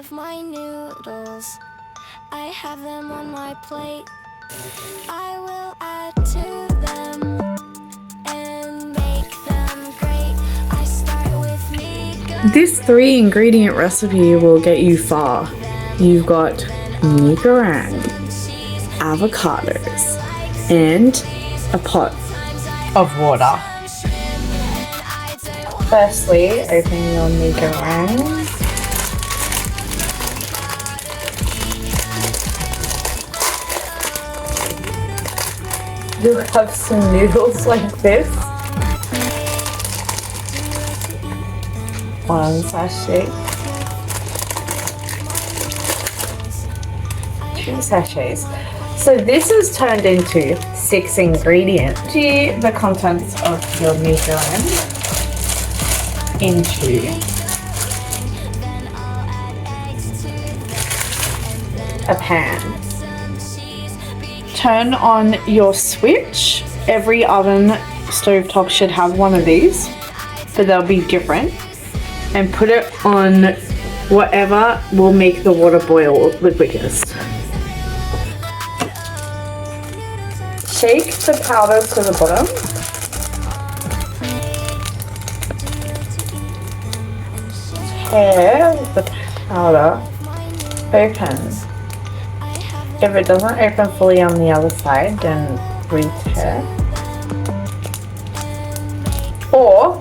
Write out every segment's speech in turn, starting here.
love my noodles. I have them on my plate. I will add to them and make them great. I start with me. This 3-ingredient recipe will get you far. You've got goreng, avocados, and a pot of water. Firstly, open your goreng. You'll have some noodles like this. 1 sachet. 2 sachets. So this is turned into 6 ingredients. Empty the contents of your goreng into a pan. Turn on your switch. Every oven stovetop should have one of these, but they'll be different. And put it on whatever will make the water boil the quickest. Shake the powder to the bottom. Tear the powder open. If it doesn't open fully on the other side, then re-tear. Or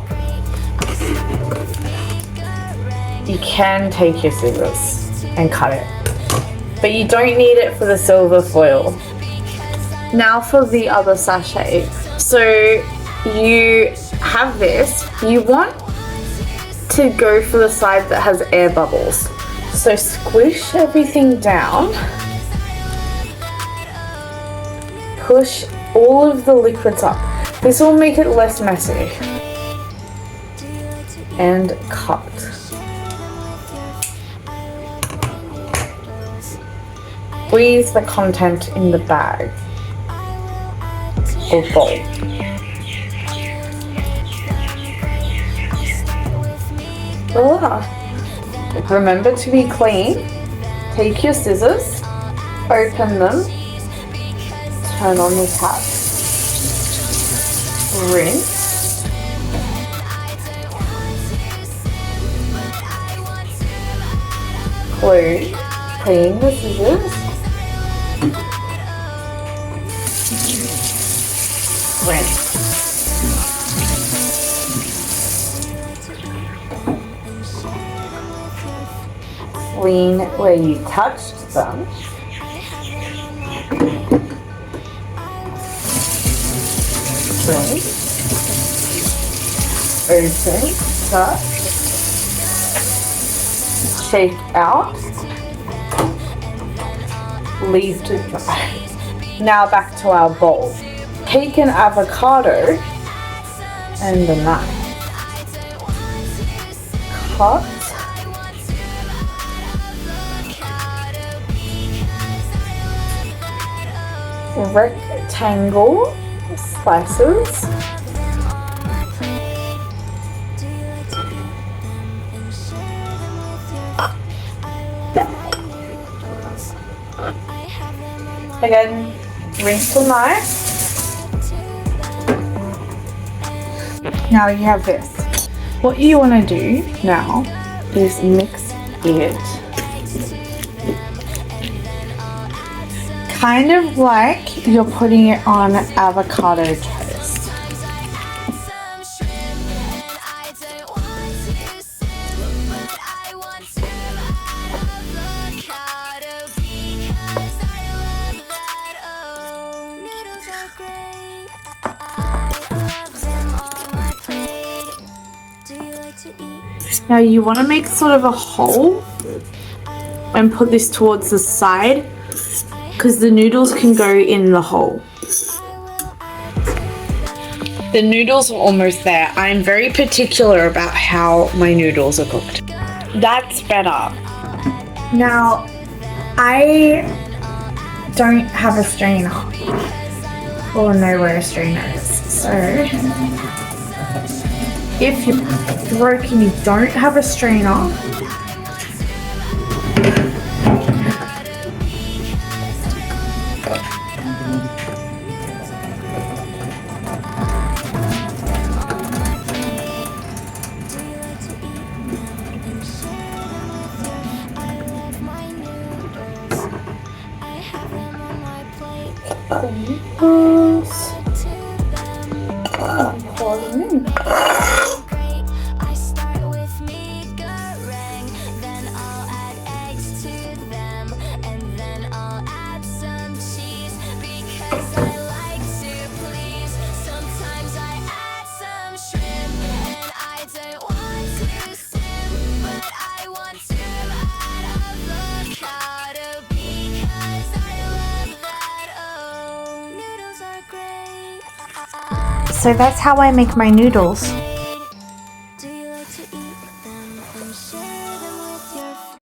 you can take your scissors and cut it, but you don't need it for the silver foil. Now for the other sachet. So you have this. You want to go for the side that has air bubbles. So squish everything down. Push all of the liquids up. This will make it less messy. And cut. Squeeze the content in the bag or bowl. Voila! Remember to be clean. Take your scissors, open them, turn on the tap, rinse, close, clean the scissors, rinse. Clean where you touched them. Rinse. Open, cut, shake out, leave to dry. Now back to our bowl. Take an avocado and a knife. Cut. Rectangle slices. Again, rinse till nice. Now you have this. What you want to do now is mix it kind of like you're putting it on avocado toast. Now you want to make sort of a hole and put this towards the side, because the noodles can go in the hole. The noodles are almost there. I'm very particular about how my noodles are cooked. That's better. Now, I don't have a strainer, or know where a strainer is. So, if you're broke and you don't have a strainer, Pause. Pour them in. Great. I start with me goreng, then I'll add eggs to them, and then I'll add some cheese because I like to please. Sometimes I add some shrimp, and I don't want to sim, but I want to add avocado because I love that. Oh, noodles are great. So that's how I make my noodles.